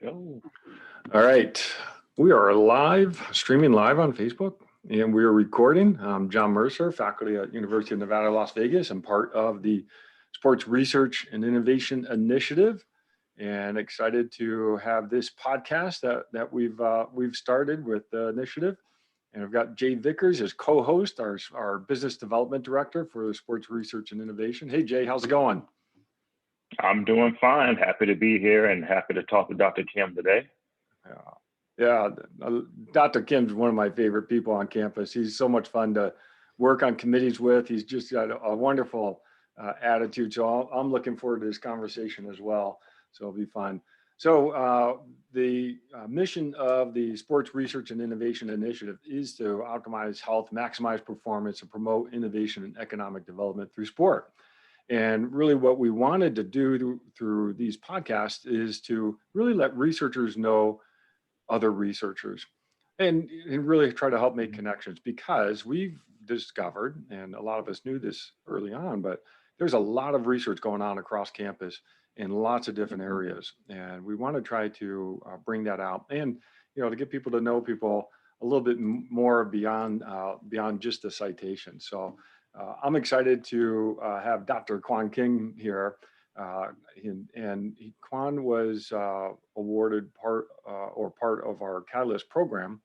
Go. All right. We are live, streaming live on Facebook, and we are recording. I'm John Mercer, faculty at University of Nevada, Las Vegas, and part of the Sports Research and Innovation Initiative. And excited to have this podcast that we've started with the initiative. And I've got Jay Vickers as co-host, our business development director for the Sports Research and Innovation. Hey, Jay, how's it going? I'm doing fine. Happy to be here and happy to talk to Dr. Kim today. Yeah, Dr. Kim's one of my favorite people on campus. He's so much fun to work on committees with. He's just got a wonderful attitude. So I'm looking forward to this conversation as well. So it'll be fun. So the mission of the Sports Research and Innovation Initiative is to optimize health, maximize performance, and promote innovation and economic development through sport. And really what we wanted to do through these podcasts is to really let researchers know other researchers and really try to help make connections, because we've discovered, and a lot of us knew this early on, but there's a lot of research going on across campus in lots of different areas. And we want to try to bring that out and, to get people to know people a little bit more beyond just the citation. So I'm excited to have Dr. Kwang Kim here. Kwang was awarded part of our Catalyst program.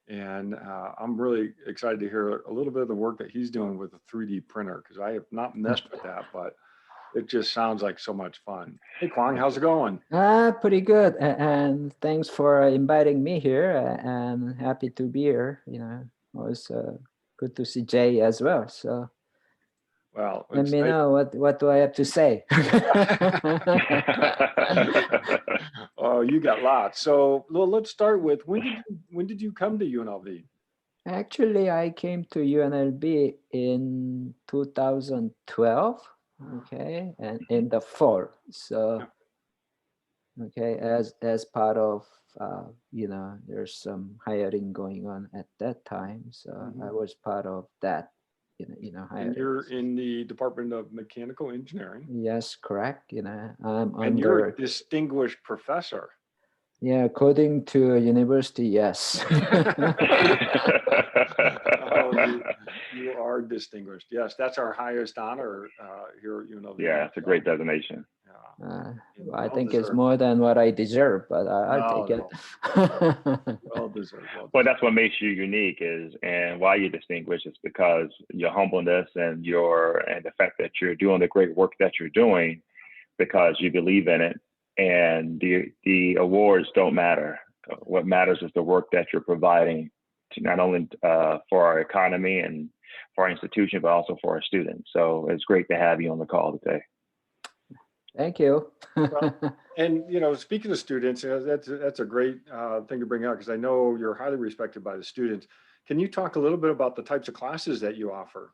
And I'm really excited to hear a little bit of the work that he's doing with a 3D printer, because I have not messed with that, but it just sounds like so much fun. Hey, Kwang, how's it going? Pretty good. And thanks for inviting me here. I'm happy to be here. It was good to see Jay as well. So well, let me know what do I have to say. Oh, you got lots. So let's start with when did you come to UNLV? Actually, I came to UNLV in 2012. Okay, and in the fall. So okay, as part of there's some hiring going on at that time. So I was part of that. Hiring. And you're in the Department of Mechanical Engineering. Yes, correct. And you're a distinguished professor. Yeah, according to university, yes. You are distinguished. Yes, that's our highest honor here at UNLV. Yeah, it's a great designation. I think it's more than what I deserve, but I'll take it. Well deserved. Well, that's what makes you unique and why you're distinguished is because your humbleness and the fact that you're doing the great work that you're doing because you believe in it. And the awards don't matter. What matters is the work that you're providing to not only for our economy and for our institution, but also for our students. So it's great to have you on the call today. Thank you. And speaking of students, that's a great thing to bring out, because I know you're highly respected by the students. Can you talk a little bit about the types of classes that you offer?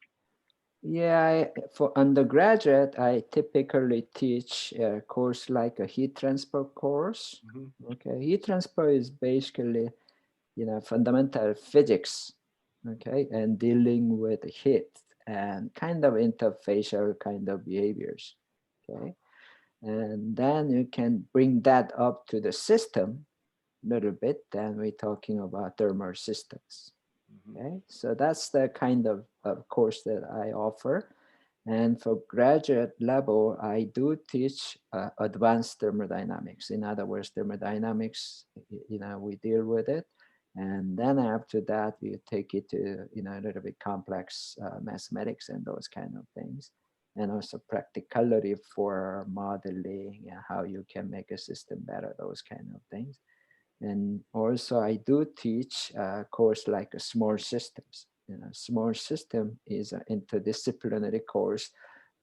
Yeah, for undergraduate, I typically teach a course like a heat transfer course. Okay, heat transfer is basically, fundamental physics, okay, and dealing with heat and kind of interfacial kind of behaviors, okay. And then you can bring that up to the system a little bit, then we're talking about thermal systems. Okay, so that's the kind of course that I offer. And for graduate level, I do teach advanced thermodynamics. In other words, thermodynamics, we deal with it. And then after that, we take it to, a little bit complex mathematics and those kind of things. And also practicality for modeling and how you can make a system better, those kind of things. And also I do teach a course like small systems. Small system is an interdisciplinary course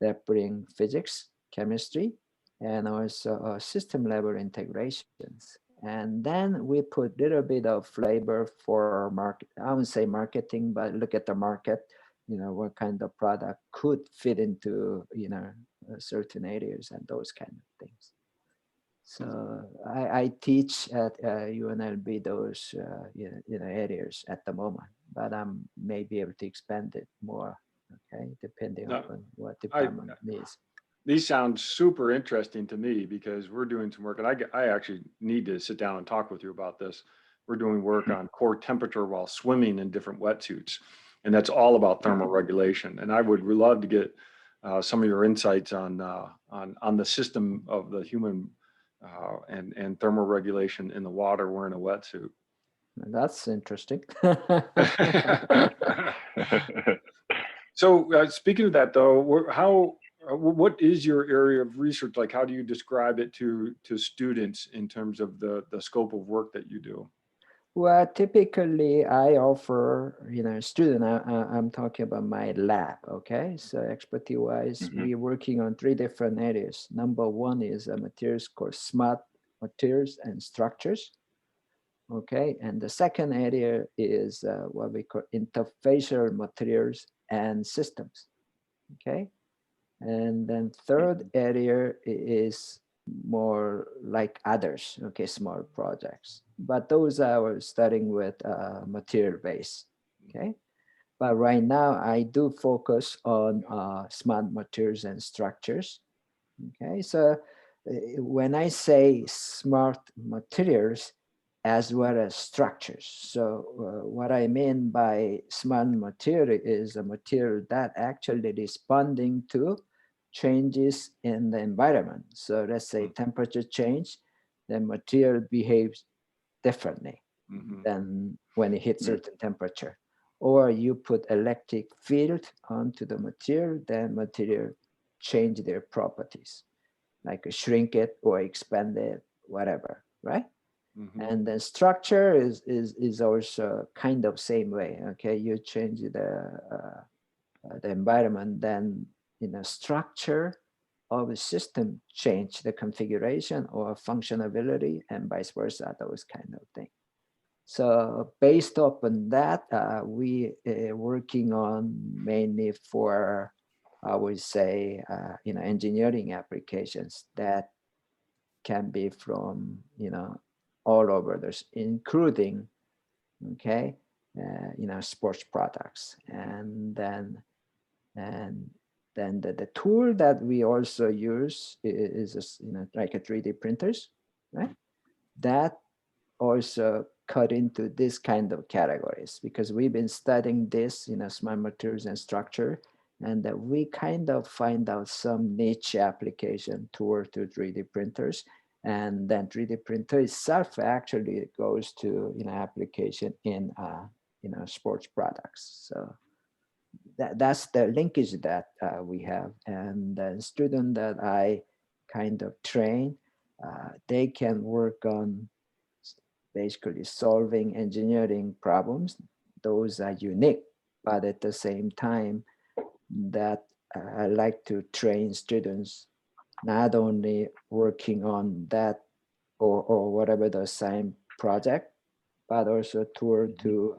that bring physics, chemistry, and also system level integrations. And then we put a little bit of flavor for market. I wouldn't say marketing, but look at the market, what kind of product could fit into, certain areas and those kind of things. So I teach at UNLV those areas at the moment, but I may be able to expand it more, okay, depending on what department needs. these sound super interesting to me because we're doing some work, and I actually need to sit down and talk with you about this. We're doing work on core temperature while swimming in different wetsuits, and that's all about thermoregulation. And I would love to get some of your insights on the system of the human and thermoregulation in the water wearing a wetsuit. That's interesting. So speaking of that, though, what is your area of research like? How do you describe it to students in terms of the scope of work that you do? Well, typically I offer, student, I'm talking about my lab, okay? So expertise-wise, we're working on 3 different areas. Number 1 is a materials called smart materials and structures, okay? And the second area is what we call interfacial materials and systems, okay? And then third area is more like others, okay, small projects. But those are starting with material base, okay? But right now I do focus on smart materials and structures, okay? So when I say smart materials as well as structures, so what I mean by smart material is a material that actually responding to changes in the environment. So let's say temperature change, the material behaves differently than when it hits certain temperature. Or you put electric field onto the material, then material change their properties, like shrink it or expand it, whatever, right? And then structure is also kind of same way. Okay, you change the environment, then structure of the system change the configuration or functionality, and vice versa, those kind of things. So based upon that, we working on mainly for, I would say, engineering applications that can be from, all over this, including, okay, sports products. And then the tool that we also use is like a 3D printers, right? That also cut into this kind of categories because we've been studying this, smart materials and structure, and that we kind of find out some niche application toward to 3D printers. And then 3D printer itself actually goes to, application in, sports products. So that's the linkage that we have. And the student that I kind of train, they can work on basically solving engineering problems. Those are unique, but at the same time that I like to train students not only working on that or whatever the same project, but also toward to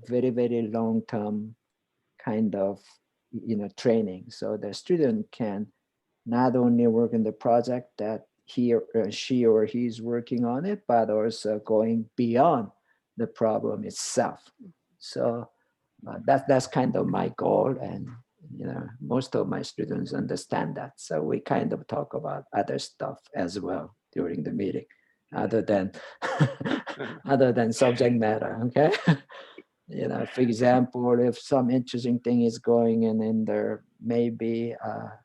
very, very long-term kind of training. So the student can not only work in the project that she or he is working on it, but also going beyond the problem itself. So that's kind of my goal, and most of my students understand that. So we kind of talk about other stuff as well during the meeting, other than other than subject matter. Okay. For example, if some interesting thing is going in there, maybe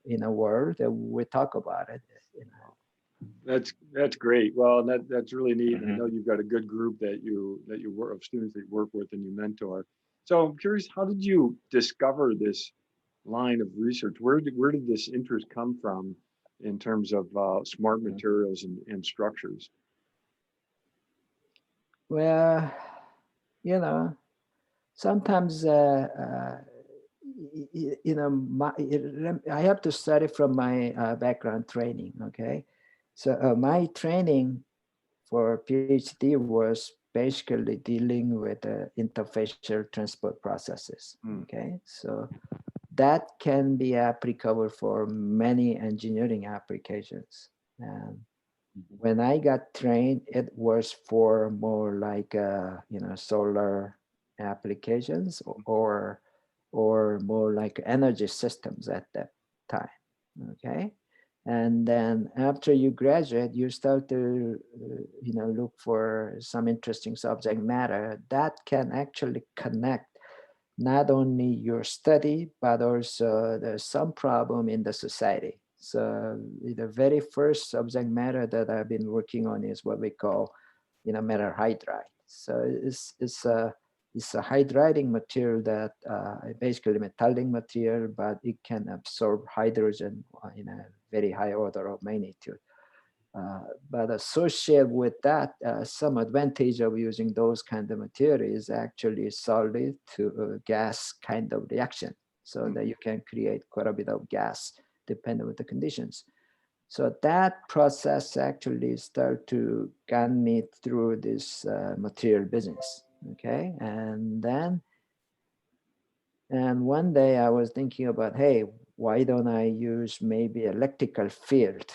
in a world, we talk about it. That's great. Well, that's really neat. I know you've got a good group that you work of students that you work with and you mentor. So I'm curious, how did you discover this line of research? Where did this interest come from in terms of smart materials and structures? Well, sometimes I have to study from my background training. Okay, so my training for PhD was basically dealing with interfacial transport processes. Okay, so that can be applicable for many engineering applications. And when I got trained, it was for more like solar applications or more like energy systems at that time. Okay, And then after you graduate, you start to, look for some interesting subject matter that can actually connect not only your study, but also there's some problem in the society. So the very first subject matter that I've been working on is what we call, metal hydride. So it's a hydriding material that basically metallic material, but it can absorb hydrogen in a very high order of magnitude. But associated with that, some advantage of using those kind of material is actually solid to gas kind of reaction, so that you can create quite a bit of gas depending on the conditions. So that process actually start to get me through this material business. Okay, and one day I was thinking about, hey, why don't I use maybe electrical field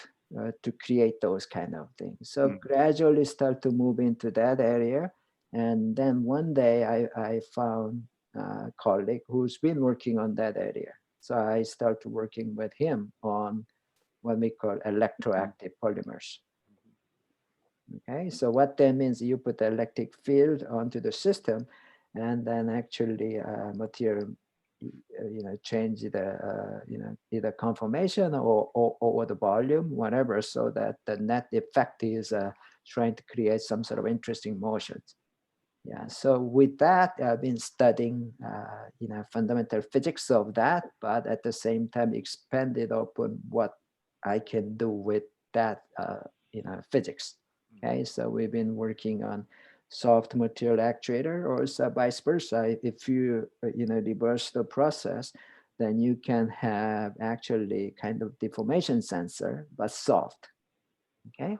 to create those kind of things? So gradually start to move into that area. And then one day I found a colleague who's been working on that area. So I started working with him on what we call electroactive polymers. Okay, so what that means, you put the electric field onto the system, and then actually material, change the, either conformation or the volume, whatever, so that the net effect is trying to create some sort of interesting motions. Yeah, so with that, I've been studying, fundamental physics of that, but at the same time expanded upon what I can do with that, physics. Okay, so we've been working on soft material actuator, or so vice versa. If you, reverse the process, then you can have actually kind of deformation sensor, but soft. Okay,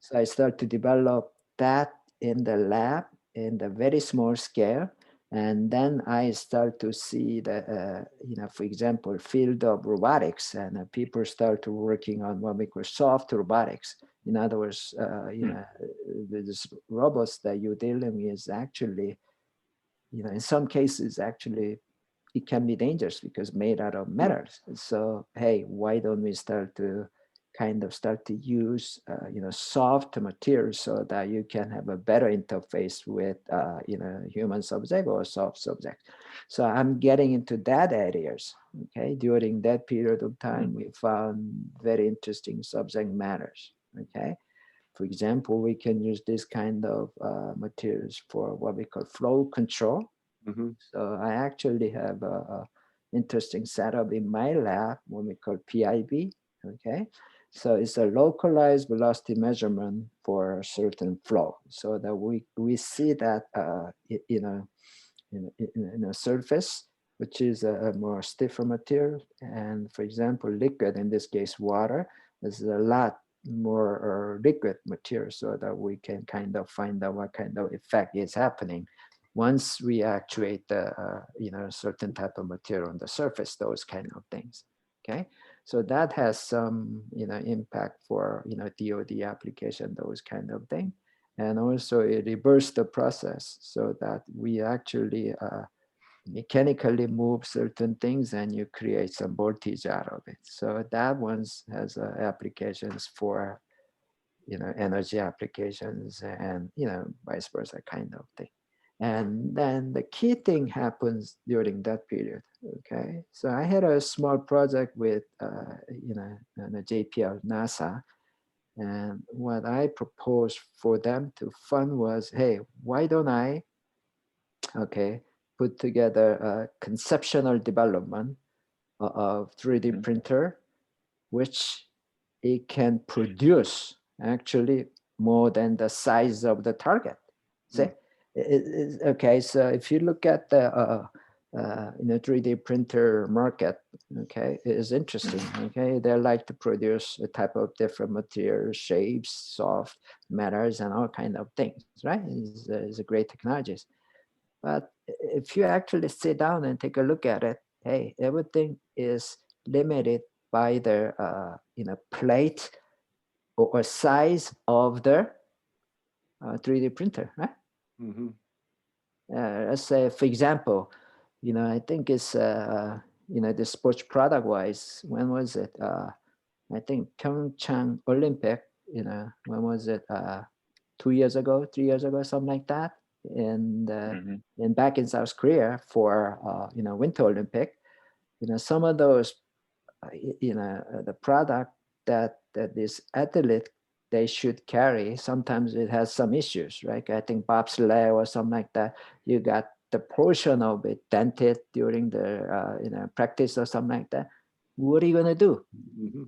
so I start to develop that in the lab in the very small scale. And then I start to see the, for example, field of robotics, and people start to working on what we call soft robotics. In other words, these robots that you're dealing with is actually, in some cases, actually, it can be dangerous because made out of metals. So, hey, why don't we start to use, soft materials so that you can have a better interface with, human subject or soft subject. So I'm getting into that areas. Okay, during that period of time, we found very interesting subject matters. Okay, for example, we can use this kind of materials for what we call flow control. So I actually have a interesting setup in my lab, what we call PIV. Okay, so it's a localized velocity measurement for a certain flow, so that we see that in a surface, which is a more stiffer material, and for example, liquid, in this case water, is a lot more liquid material, so that we can kind of find out what kind of effect is happening once we actuate the certain type of material on the surface, those kind of things. Okay, so that has some impact for DoD application, those kind of thing. And also it reversed the process, so that we actually mechanically move certain things and you create some voltage out of it. So that one has applications for energy applications, and vice versa kind of thing. And then the key thing happens during that period. Okay, so I had a small project with the JPL NASA, and what I proposed for them to fund was, hey, why don't I put together a conceptual development of 3D printer, which it can produce actually more than the size of the target. See? Okay, so if you look at the 3D printer market, okay, it is interesting. Okay, they like to produce a type of different materials, shapes, soft metals, and all kind of things, right? It's a great technologies. But if you actually sit down and take a look at it, hey, everything is limited by the plate or size of the 3D printer, right? Let's say, for example, I think it's the sports product wise. When was it? I think Pyeongchang Olympic, when was it? 2 years ago, 3 years ago, something like that. Hmm. And back in South Korea for, Winter Olympic, some of those, the product that this athlete, they should carry, sometimes it has some issues, right? I think bobsleigh or something like that, you got the portion of it dented during the, practice or something like that. What are you going to do? Mm-hmm.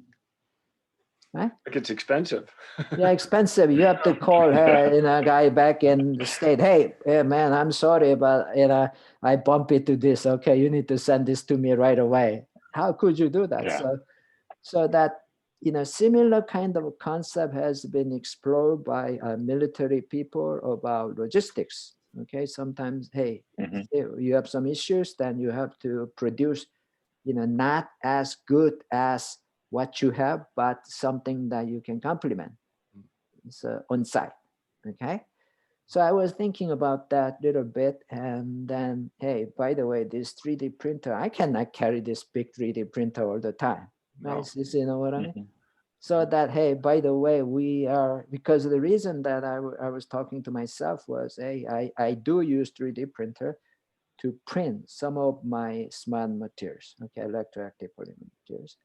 Right? Like it's expensive. Yeah, expensive. You have to call her, guy back in the state. Hey, man, I'm sorry, but I bump into this. Okay, you need to send this to me right away. How could you do that? Yeah. So that similar kind of concept has been explored by military people about logistics. Okay, sometimes, hey, Hmm. you have some issues, then you have to produce, not as good as what you have, but something that you can complement. It's on site. Okay. So I was thinking about that little bit, and then, hey, by the way, this 3D printer, I cannot carry this big 3D printer all the time. No. Right? You know what I mean? Hmm. So that, hey, by the way, because the reason that I was talking to myself was, hey, I do use 3D printer to print some of my smart materials, okay, electroactive polymer materials,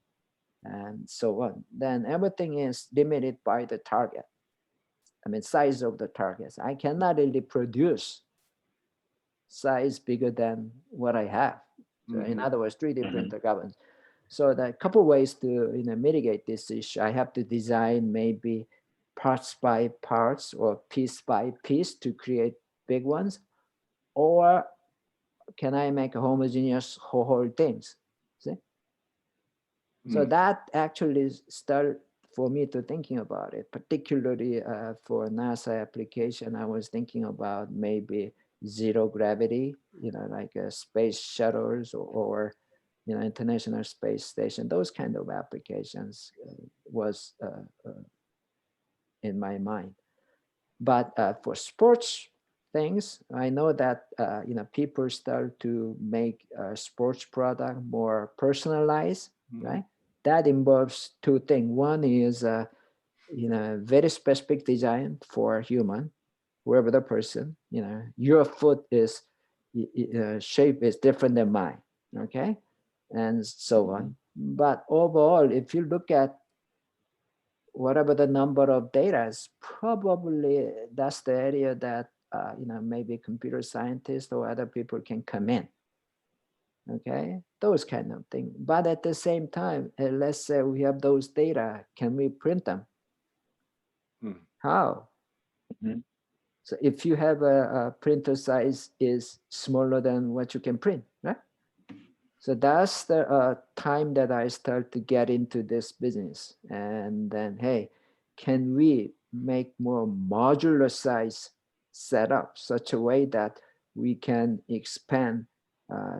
and so on. Then everything is limited by the target. I mean, size of the targets. I cannot really produce size bigger than what I have. So in other words, 3D Hmm. printer governs. So there are a couple ways to mitigate this issue. I have to design maybe parts by parts or piece by piece to create big ones, or can I make a homogeneous whole things? See? So that actually started for me to thinking about it, particularly for NASA application. I was thinking about maybe zero gravity, like space shuttles or International Space Station. Those kind of applications was in my mind. But for sports things, I know that people start to make sports product more personalized, right? That involves two things. One is very specific design for human, whoever the person. Your foot is shape is different than mine, okay, and so on. But overall, if you look at whatever the number of data is, probably that's the area that maybe computer scientists or other people can come in. Okay, those kind of things. But at the same time, let's say we have those data, can we print them? How? Hmm. So if you have a printer size is smaller than what you can print, right? So that's the time that I start to get into this business. And then, hey, can we make more modular size setup such a way that we can expand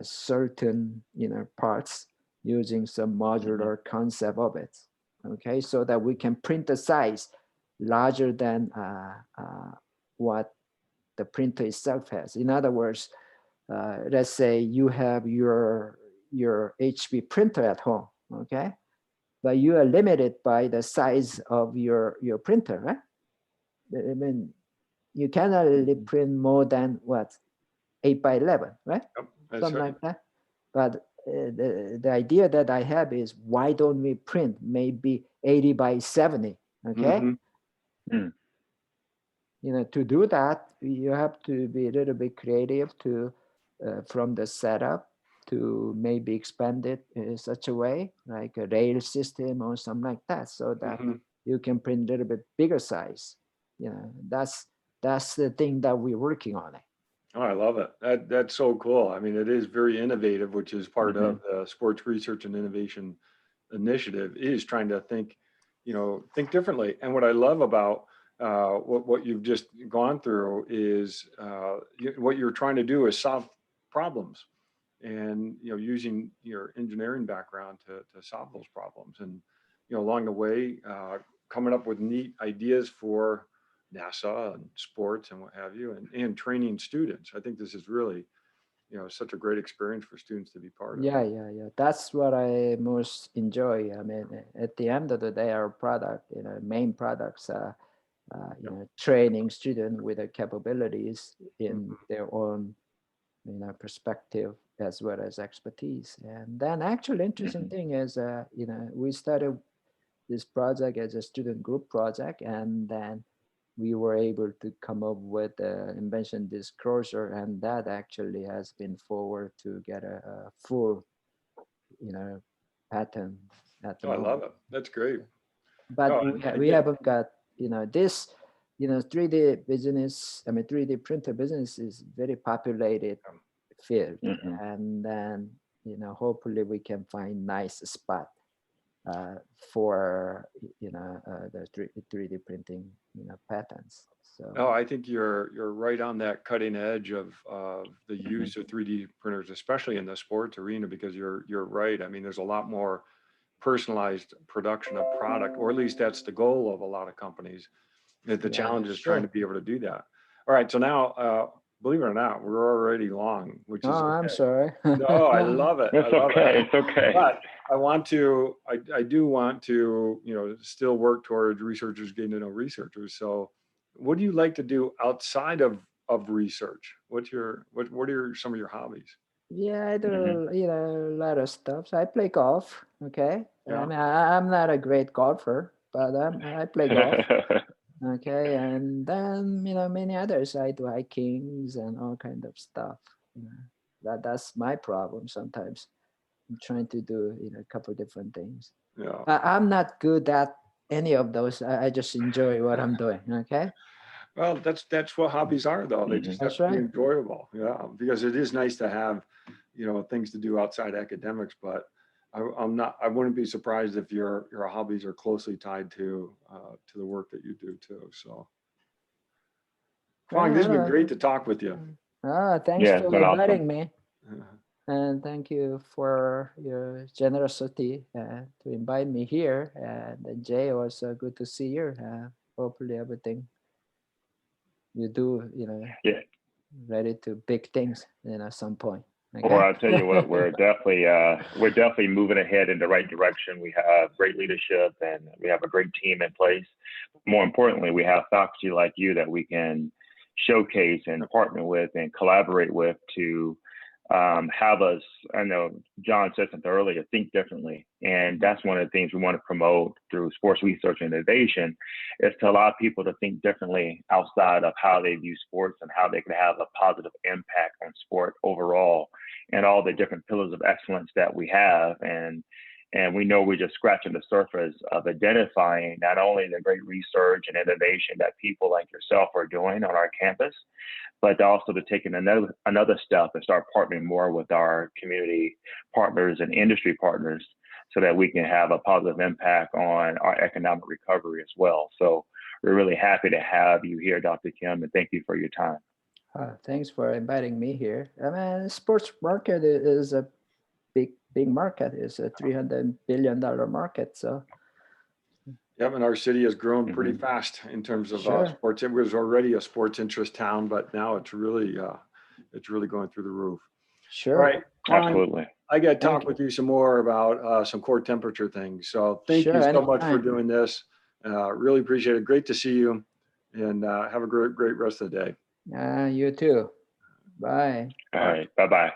certain parts using some Hmm. modular concept of it. Okay, so that we can print the size larger than what the printer itself has. In other words, let's say you have your HP printer at home, okay? But you are limited by the size of your printer, right? I mean, you cannot really print more than what, 8 by 11, right? Yep, that's Something right. like that. But the idea that I have is, why don't we print maybe 80 by 70, okay? Mm. To do that, you have to be a little bit creative to from the setup to maybe expand it in such a way, like a rail system or something like that, so that you can print a little bit bigger size. That's the thing that we're working on it. Oh, I love it. That's so cool. I mean, it is very innovative, which is part Hmm. of the Sports Research and Innovation Initiative, is trying to think differently. And what I love about what you've just gone through is what you're trying to do is solve problems, and using your engineering background to solve those problems, and along the way coming up with neat ideas for NASA and sports and what have you, and training students. I think this is really such a great experience for students to be part of. Yeah. That's what I most enjoy. I mean, at the end of the day, our product, main products are, training students with the capabilities in their own, perspective as well as expertise. And then actually interesting thing is, we started this project as a student group project, and then we were able to come up with the invention disclosure, and that actually has been forward to get a full, patent at the Oh, I moment. love it. That's great. But Oh, we haven't got, this, 3D business. I mean, 3D printer business is very populated field, and then hopefully we can find nice spot for the 3D printing patents. So no, I think you're right on that cutting edge of the use of 3D printers, especially in the sports arena, because you're right. I mean, there's a lot more personalized production of product, or at least that's the goal of a lot of companies. The challenge is trying to be able to do that. All right, so now, believe it or not, we're already long, which is I'm sorry. No, I love it. It's okay. But I do want to, still work towards researchers getting to know researchers. So what do you like to do outside of research? What are some of your hobbies? Yeah, I do, a lot of stuff. So I play golf. Okay. Yeah. I mean, I'm not a great golfer, but I play golf. Okay. And then, many others. I do hikings and all kind of stuff. That's my problem sometimes. I'm trying to do, a couple different things. Yeah. I'm not good at any of those. I just enjoy what I'm doing. Okay. Well, that's what hobbies are, though. They just have to be enjoyable. Yeah, because it is nice to have, things to do outside academics. But I wouldn't be surprised if your hobbies are closely tied to the work that you do too. So, Kwang, this has been great to talk with you. Thanks for inviting me. Yeah. And thank you for your generosity to invite me here. And Jay, also good to see you. Hopefully everything you do, ready to big things, at some point. Okay? Or I'll tell you what, we're definitely moving ahead in the right direction. We have great leadership and we have a great team in place. More importantly, we have faculty like you that we can showcase and partner with and collaborate with to have us, I know John said something earlier, think differently. And that's one of the things we want to promote through sports research and innovation, is to allow people to think differently outside of how they view sports and how they can have a positive impact on sport overall and all the different pillars of excellence that we have. And we know we're just scratching the surface of identifying not only the great research and innovation that people like yourself are doing on our campus, but also to take another step and start partnering more with our community partners and industry partners so that we can have a positive impact on our economic recovery as well. So we're really happy to have you here, Dr. Kim, and thank you for your time. Thanks for inviting me here. I mean, sports market is a big market. It's a $300 billion market. So. Yep, and our city has grown pretty fast in terms of sports. It was already a sports interest town, but now it's really going through the roof. Sure. All right. Absolutely. I got to talk with you some more about some core temperature things. So thank you so much for doing this. Really appreciate it. Great to see you, and have a great rest of the day. You too. Bye. All right. Bye-bye.